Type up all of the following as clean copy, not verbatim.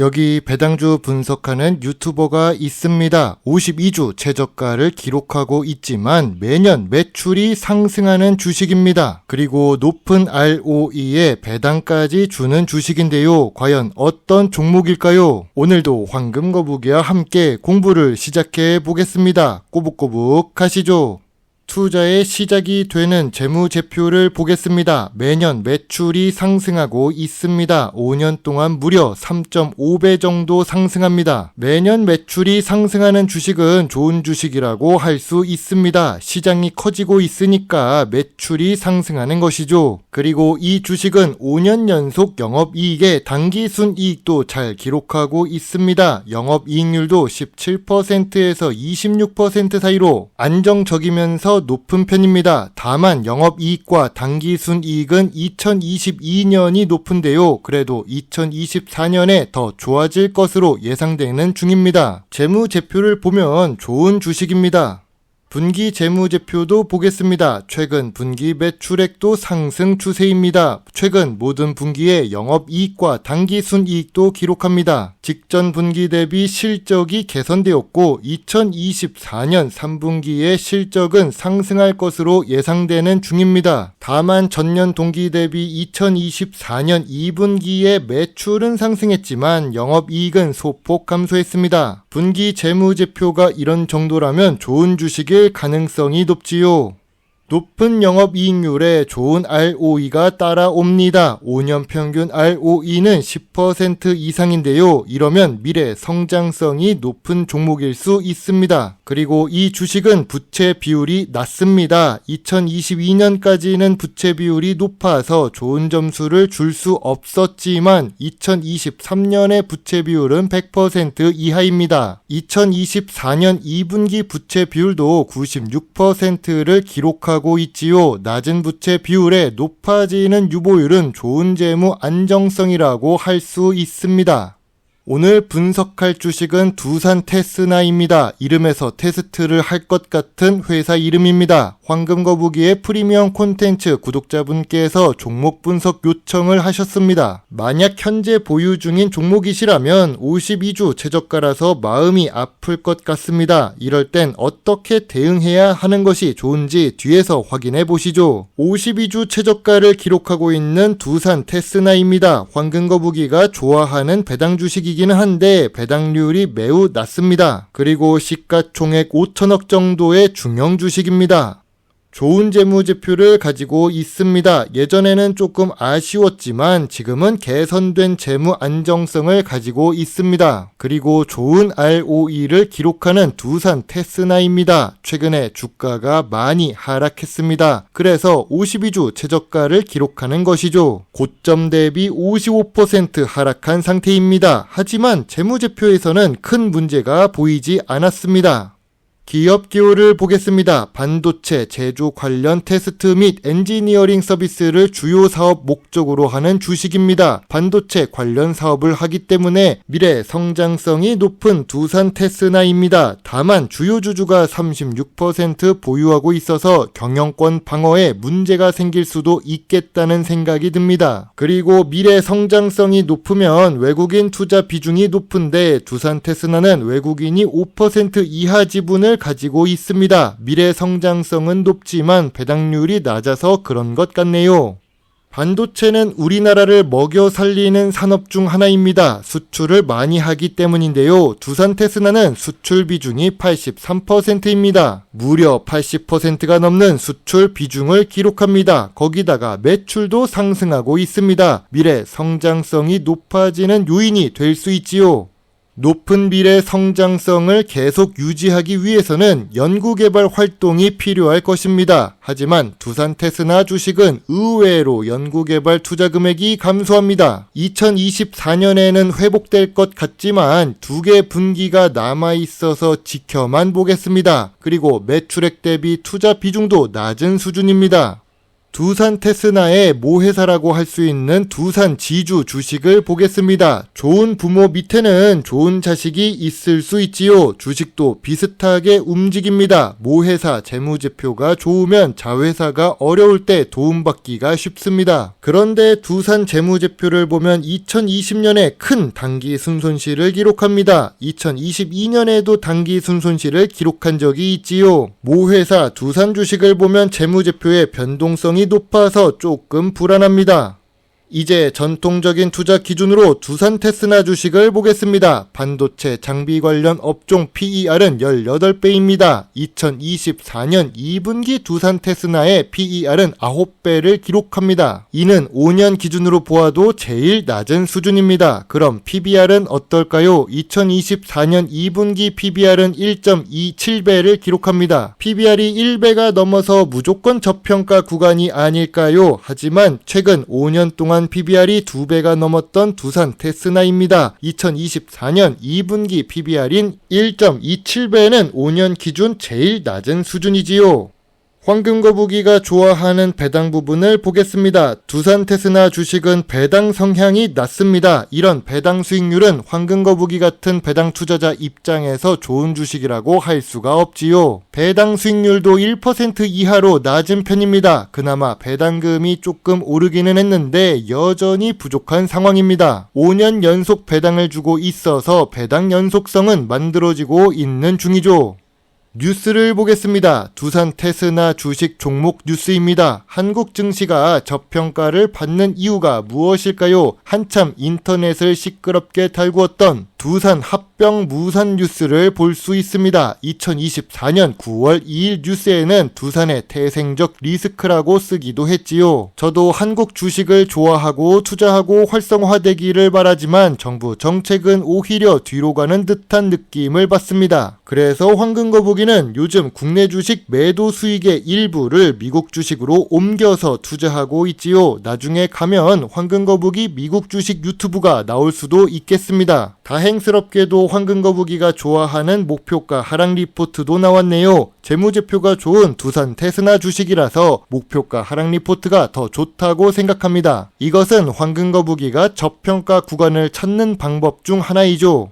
여기 배당주 분석하는 유튜버가 있습니다. 52주 최저가를 기록하고 있지만 매년 매출이 상승하는 주식입니다. 그리고 높은 ROE에 배당까지 주는 주식인데요. 과연 어떤 종목일까요? 오늘도 황금거북이와 함께 공부를 시작해 보겠습니다. 꼬북꼬북 가시죠. 투자의 시작이 되는 재무제표를 보겠습니다. 매년 매출이 상승하고 있습니다. 5년 동안 무려 3.5배 정도 상승합니다. 매년 매출이 상승하는 주식은 좋은 주식이라고 할 수 있습니다. 시장이 커지고 있으니까 매출이 상승하는 것이죠. 그리고 이 주식은 5년 연속 영업이익에 당기순이익도 잘 기록하고 있습니다. 영업이익률도 17%에서 26% 사이로 안정적이면서 높은 편입니다. 다만 영업이익과 당기순이익은 2022년이 높은데요. 그래도 2024년에 더 좋아질 것으로 예상되는 중입니다. 재무제표를 보면 좋은 주식입니다. 분기 재무제표도 보겠습니다. 최근 분기 매출액도 상승 추세입니다. 최근 모든 분기에 영업이익과 당기순이익도 기록합니다. 직전 분기 대비 실적이 개선되었고 2024년 3분기의 실적은 상승할 것으로 예상되는 중입니다. 다만 전년 동기 대비 2024년 2분기의 매출은 상승했지만 영업이익은 소폭 감소했습니다. 분기 재무제표가 이런 정도라면 좋은 주식일 가능성이 높지요. 높은 영업이익률에 좋은 ROE가 따라옵니다. 5년 평균 ROE는 10% 이상인데요. 이러면 미래 성장성이 높은 종목일 수 있습니다. 그리고 이 주식은 부채 비율이 낮습니다. 2022년까지는 부채 비율이 높아서 좋은 점수를 줄 수 없었지만 2023년의 부채 비율은 100% 이하입니다. 2024년 2분기 부채 비율도 96%를 기록하고 있지요. 낮은 부채 비율에 높아지는 유보율은 좋은 재무 안정성이라고 할 수 있습니다. 오늘 분석할 주식은 두산 테스나입니다. 이름에서 테스트를 할 것 같은 회사 이름입니다. 황금거북이의 프리미엄 콘텐츠 구독자분께서 종목 분석 요청을 하셨습니다. 만약 현재 보유 중인 종목이시라면 52주 최저가라서 마음이 아플 것 같습니다. 이럴 땐 어떻게 대응해야 하는 것이 좋은지 뒤에서 확인해 보시죠. 52주 최저가를 기록하고 있는 두산 테스나입니다. 황금거북이가 좋아하는 배당 주식이기는 한데 배당률이 매우 낮습니다. 그리고 시가총액 5천억 정도의 중형 주식입니다. 좋은 재무제표를 가지고 있습니다. 예전에는 조금 아쉬웠지만 지금은 개선된 재무 안정성을 가지고 있습니다. 그리고 좋은 ROE를 기록하는 두산 테스나입니다. 최근에 주가가 많이 하락했습니다. 그래서 52주 최저가를 기록하는 것이죠. 고점 대비 55% 하락한 상태입니다. 하지만 재무제표에서는 큰 문제가 보이지 않았습니다. 기업 기호를 보겠습니다. 반도체 제조 관련 테스트 및 엔지니어링 서비스를 주요 사업 목적으로 하는 주식입니다. 반도체 관련 사업을 하기 때문에 미래 성장성이 높은 두산 테스나입니다. 다만 주요 주주가 36% 보유하고 있어서 경영권 방어에 문제가 생길 수도 있겠다는 생각이 듭니다. 그리고 미래 성장성이 높으면 외국인 투자 비중이 높은데 두산 테스나는 외국인이 5% 이하 지분을 가지고 있습니다. 미래 성장성은 높지만 배당률이 낮아서 그런 것 같네요. 반도체는 우리나라를 먹여 살리는 산업 중 하나입니다. 수출을 많이 하기 때문인데요. 두산 테스나는 수출 비중이 83%입니다. 무려 80%가 넘는 수출 비중을 기록합니다. 거기다가 매출도 상승하고 있습니다. 미래 성장성이 높아지는 요인이 될 수 있지요. 높은 미래 성장성을 계속 유지하기 위해서는 연구개발 활동이 필요할 것입니다. 하지만 두산 테스나 주식은 의외로 연구개발 투자 금액이 감소합니다. 2024년에는 회복될 것 같지만 2개 분기가 남아있어서 지켜만 보겠습니다. 그리고 매출액 대비 투자 비중도 낮은 수준입니다. 두산 테스나의 모회사라고 할 수 있는 두산 지주 주식을 보겠습니다. 좋은 부모 밑에는 좋은 자식이 있을 수 있지요. 주식도 비슷하게 움직입니다. 모회사 재무제표가 좋으면 자회사가 어려울 때 도움받기가 쉽습니다. 그런데 두산 재무제표를 보면 2020년에 큰 단기 순손실을 기록합니다. 2022년에도 단기 순손실을 기록한 적이 있지요. 모회사 두산 주식을 보면 재무제표의 변동성이 높아서 조금 불안합니다. 이제 전통적인 투자 기준으로 두산 테스나 주식을 보겠습니다. 반도체 장비 관련 업종 PER은 18배입니다. 2024년 2분기 두산 테스나의 PER은 9배를 기록합니다. 이는 5년 기준으로 보아도 제일 낮은 수준입니다. 그럼 PBR은 어떨까요? 2024년 2분기 PBR은 1.27배를 기록합니다. PBR이 1배가 넘어서 무조건 저평가 구간이 아닐까요? 하지만 최근 5년 동안 PBR이 2배가 넘었던 두산 테스나입니다. 2024년 2분기 PBR인 1.27배는 5년 기준 제일 낮은 수준이지요. 황금거북이가 좋아하는 배당 부분을 보겠습니다. 두산 테스나 주식은 배당 성향이 낮습니다. 이런 배당 수익률은 황금거북이 같은 배당 투자자 입장에서 좋은 주식이라고 할 수가 없지요. 배당 수익률도 1% 이하로 낮은 편입니다. 그나마 배당금이 조금 오르기는 했는데 여전히 부족한 상황입니다. 5년 연속 배당을 주고 있어서 배당 연속성은 만들어지고 있는 중이죠. 뉴스를 보겠습니다. 두산 테스나 주식 종목 뉴스입니다. 한국 증시가 저평가를 받는 이유가 무엇일까요? 한참 인터넷을 시끄럽게 달구었던 두산 합병 무산 뉴스를 볼 수 있습니다. 2024년 9월 2일 뉴스에는 두산의 태생적 리스크라고 쓰기도 했지요. 저도 한국 주식을 좋아하고 투자하고 활성화되기를 바라지만 정부 정책은 오히려 뒤로 가는 듯한 느낌을 받습니다. 그래서 황금거북이는 요즘 국내 주식 매도 수익의 일부를 미국 주식으로 옮겨서 투자하고 있지요. 나중에 가면 황금거북이 미국 주식 유튜브가 나올 수도 있겠습니다. 다행스럽게도 황금거북이가 좋아하는 목표가 하락 리포트도 나왔네요. 재무제표가 좋은 두산 테스나 주식이라서 목표가 하락 리포트가 더 좋다고 생각합니다. 이것은 황금거북이가 저평가 구간을 찾는 방법 중 하나이죠.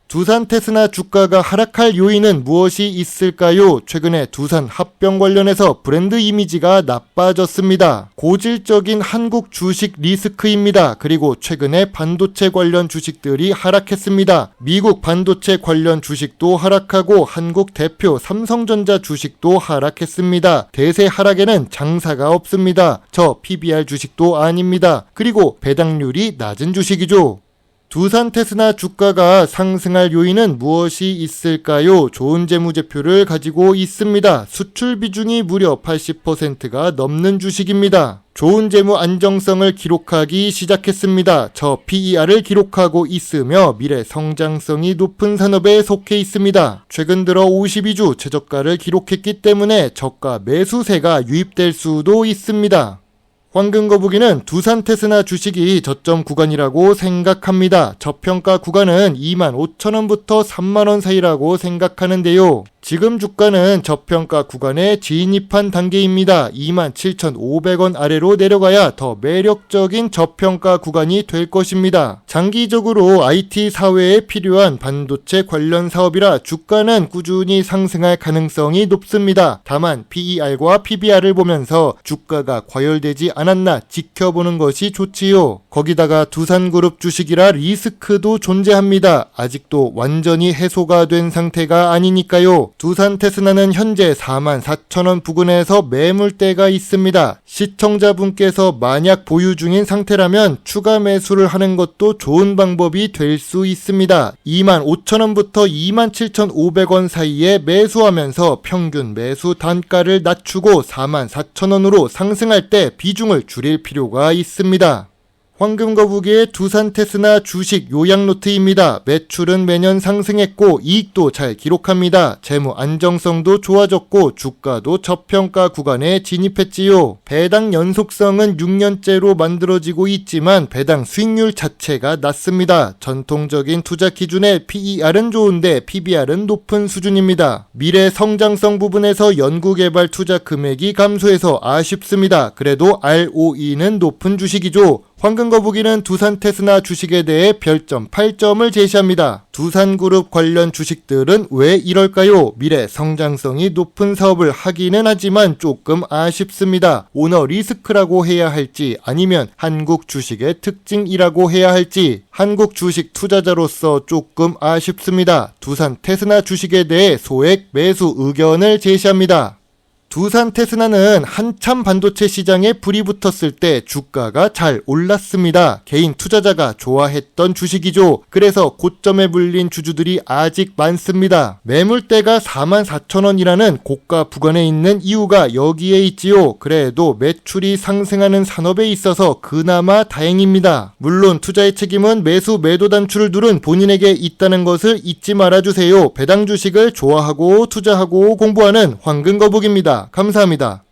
두산 테스나 주가가 하락할 요인은 무엇이 있을까요? 최근에 두산 합병 관련해서 브랜드 이미지가 나빠졌습니다. 고질적인 한국 주식 리스크입니다. 그리고 최근에 반도체 관련 주식들이 하락했습니다. 미국 반도체 관련 주식도 하락하고 한국 대표 삼성전자 주식도 하락했습니다. 대세 하락에는 장사가 없습니다. 저 PBR 주식도 아닙니다. 그리고 배당률이 낮은 주식이죠. 두산 테스나 주가가 상승할 요인은 무엇이 있을까요? 좋은 재무제표를 가지고 있습니다. 수출 비중이 무려 80%가 넘는 주식입니다. 좋은 재무 안정성을 기록하기 시작했습니다. 저 PER을 기록하고 있으며 미래 성장성이 높은 산업에 속해 있습니다. 최근 들어 52주 최저가를 기록했기 때문에 저가 매수세가 유입될 수도 있습니다. 황금거북이는 두산 테스나 주식이 저점 구간이라고 생각합니다. 저평가 구간은 25,000원부터 3만원 사이라고 생각하는데요. 지금 주가는 저평가 구간에 진입한 단계입니다. 27,500원 아래로 내려가야 더 매력적인 저평가 구간이 될 것입니다. 장기적으로 IT 사회에 필요한 반도체 관련 사업이라 주가는 꾸준히 상승할 가능성이 높습니다. 다만 PER과 PBR을 보면서 주가가 과열되지 않았나 지켜보는 것이 좋지요. 거기다가 두산그룹 주식이라 리스크도 존재합니다. 아직도 완전히 해소가 된 상태가 아니니까요. 두산 테스나는 현재 44,000원 부근에서 매물대가 있습니다. 시청자분께서 만약 보유 중인 상태라면 추가 매수를 하는 것도 좋은 방법이 될 수 있습니다. 25,000원부터 27,500원 사이에 매수하면서 평균 매수 단가를 낮추고 44,000원으로 상승할 때 비중을 줄일 필요가 있습니다. 황금거북이의 두산테스나 주식 요약노트입니다. 매출은 매년 상승했고 이익도 잘 기록합니다. 재무 안정성도 좋아졌고 주가도 저평가 구간에 진입했지요. 배당 연속성은 6년째로 만들어지고 있지만 배당 수익률 자체가 낮습니다. 전통적인 투자 기준의 PER은 좋은데 PBR은 높은 수준입니다. 미래 성장성 부분에서 연구개발 투자 금액이 감소해서 아쉽습니다. 그래도 ROE는 높은 주식이죠. 황금거북이는 두산테스나 주식에 대해 별점 8점을 제시합니다. 두산그룹 관련 주식들은 왜 이럴까요? 미래 성장성이 높은 사업을 하기는 하지만 조금 아쉽습니다. 오너 리스크라고 해야 할지 아니면 한국 주식의 특징이라고 해야 할지 한국 주식 투자자로서 조금 아쉽습니다. 두산테스나 주식에 대해 소액 매수 의견을 제시합니다. 두산테스나는 한참 반도체 시장에 불이 붙었을 때 주가가 잘 올랐습니다. 개인 투자자가 좋아했던 주식이죠. 그래서 고점에 물린 주주들이 아직 많습니다. 매물대가 44,000원이라는 고가 구간에 있는 이유가 여기에 있지요. 그래도 매출이 상승하는 산업에 있어서 그나마 다행입니다. 물론 투자의 책임은 매수 매도 단추를 누른 본인에게 있다는 것을 잊지 말아주세요. 배당 주식을 좋아하고 투자하고 공부하는 황금거북입니다. 감사합니다.